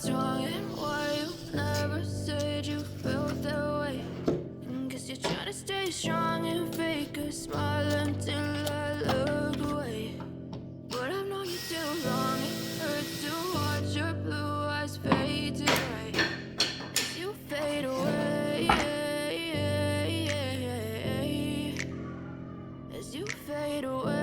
wrong and why you never said you felt that way. Guess you're trying to stay strong and fake a smile until I look away. But I've known you too long, it hurts to watch your blue eyes fade to gray as you fade away, as you fade away.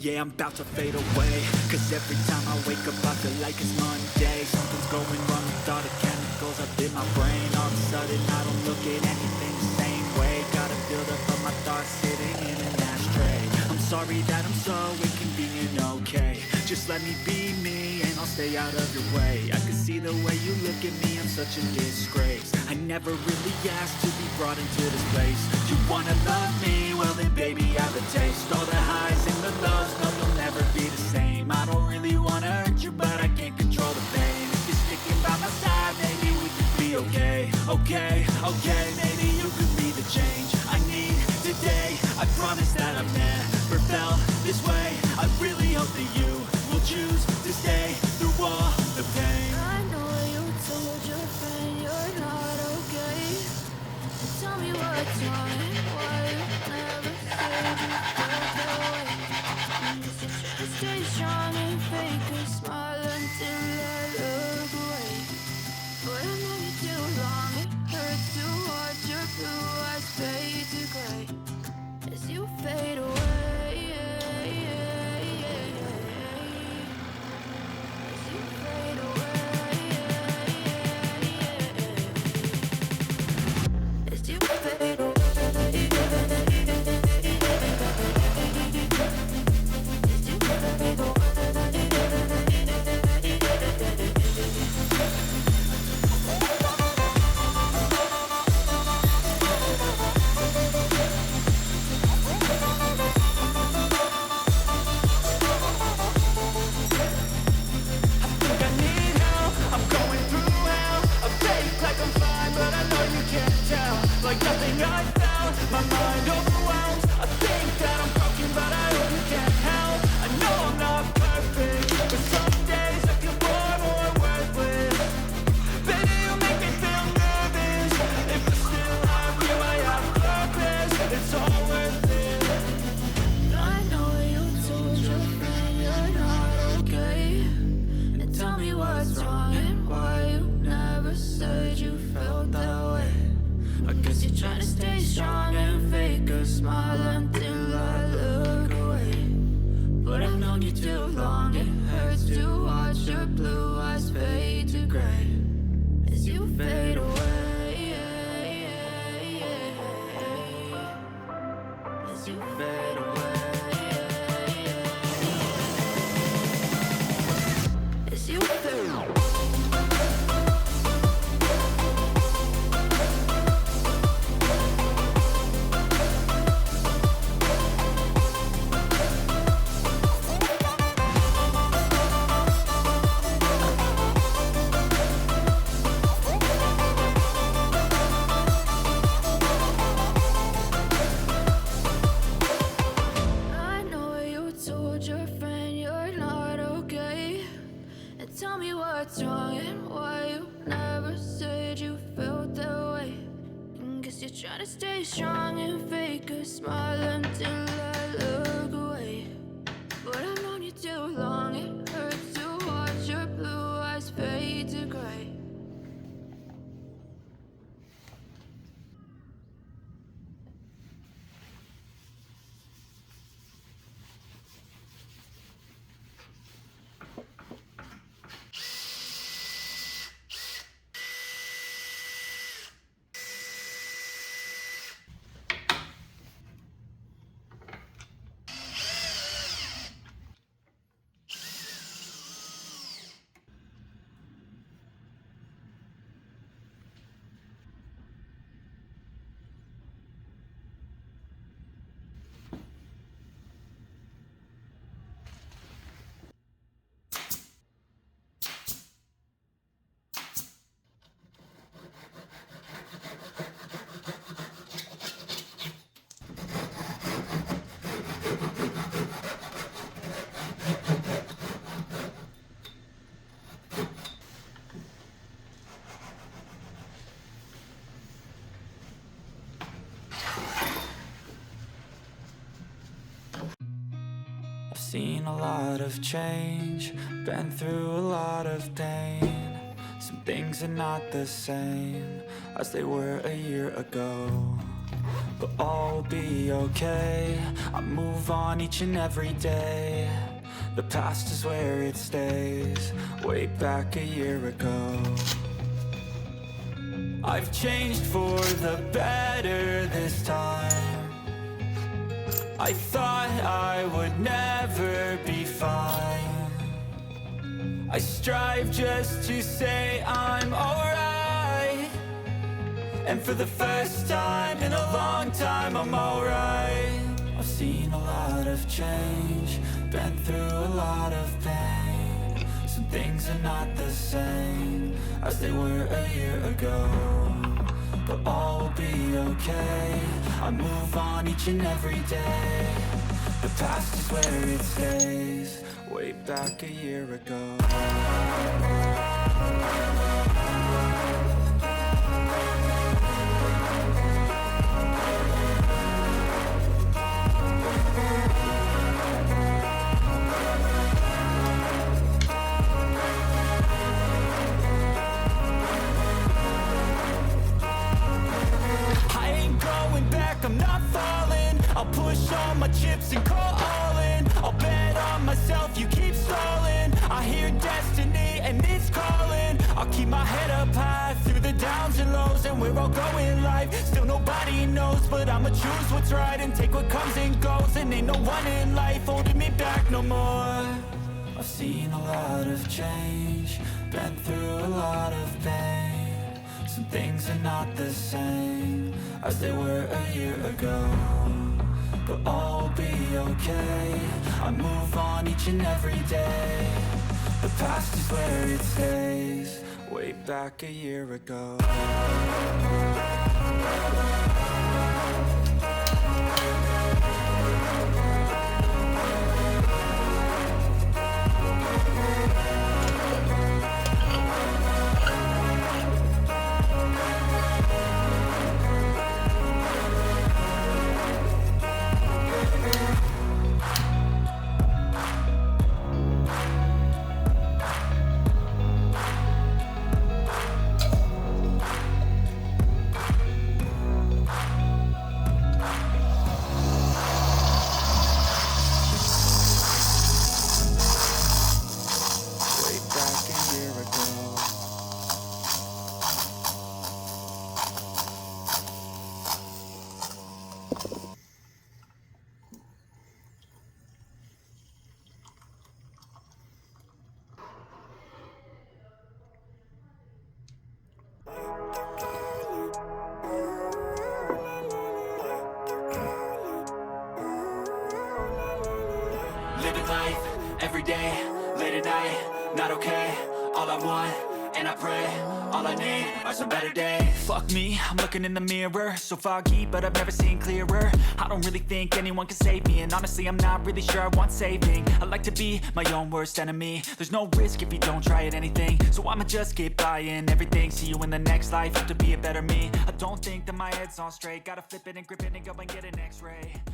Yeah, I'm about to fade away, cause every time I wake up I feel like it's Monday. Something's going wrong with all the chemicals up in my brain. All of a sudden I don't look at anything the same way. Gotta build up of my thoughts sitting in an ashtray. I'm sorry that I'm so inconvenient, okay. Just let me be me and I'll stay out of your way. I can see the way you look at me, I'm such a disgrace. I never really asked to be brought into this place. You wanna love me? Well then baby I have a taste. All the highs and the lows, no you'll never be the same. I don't really wanna hurt you but I can't control the pain. If you're sticking by my side maybe we could be okay. Okay, okay, maybe you could be the change I need today. I promise that I've never felt this way. I really hope that you will choose to stay through all the pain. I know you told your friend you're not okay. Tell me what's wrong and why you never said you felt that way. Guess you're trying to stay strong and fake a smile until I look away. But I've known you too long, it hurts to watch your blue eyes fade to gray as you fade away. As you fade away. As you fade away. Like nothing I found, my mind overwhelmed. I think that I'm broken, but I only can't help. I know I'm not perfect, but some days I feel bored or worthless. Baby, you make me feel nervous. If I still have you, I have purpose. It's all worth it. I know you told your friend you're not okay. And tell me what's wrong and why you never said you felt that way. I guess you're trying to stay strong and fake a smile until I look away. But I've known you too long, it hurts to watch your blue eyes fade to gray as you fade away. As you fade away. As you fade away. I know you told your friend you're not okay. And tell me what's wrong and why you never said you felt that way. And guess you're trying to stay strong and fake a smile until I look away. But I've known you too long, it hurts to watch your blue eyes fade to gray. seen a lot of change, been through a lot of pain. Some things are not the same as they were a year ago, but all will be okay. I move on each and every day. The past is where it stays, way back a year ago. I've changed for the better this time. I thought I would never be fine. I strive just to say I'm alright, and for the first time in a long time I'm alright. I've seen a lot of change, been through a lot of pain. Some things are not the same as they were a year ago, but all will be okay. I move on each and every day. The past is where it stays, way back a year ago. I'm not falling. I'll push all my chips and call all in. I'll bet on myself, you keep stalling. I hear destiny and it's calling. I'll keep my head up high through the downs and lows, and we're all going in life. Still nobody knows, but I'ma choose what's right and take what comes and goes. And ain't no one in life holding me back no more. I've seen a lot of change, been through a lot of pain. Some things are not the same as they were a year ago, but all will be okay. I move on each and every day. The past is where it stays, way back a year ago. Living life, every day, late at night, not okay. All I want, and I pray, all I need are some better days. Fuck me, I'm looking in the mirror, so foggy, but I've never seen clearer. I don't really think anyone can save me, and honestly I'm not really sure I want saving. I like to be my own worst enemy. There's no risk if you don't try at anything, so I'ma just keep buying everything. See you in the next life, have to be a better me. I don't think that my head's on straight, gotta flip it and grip it and go and get an x-ray.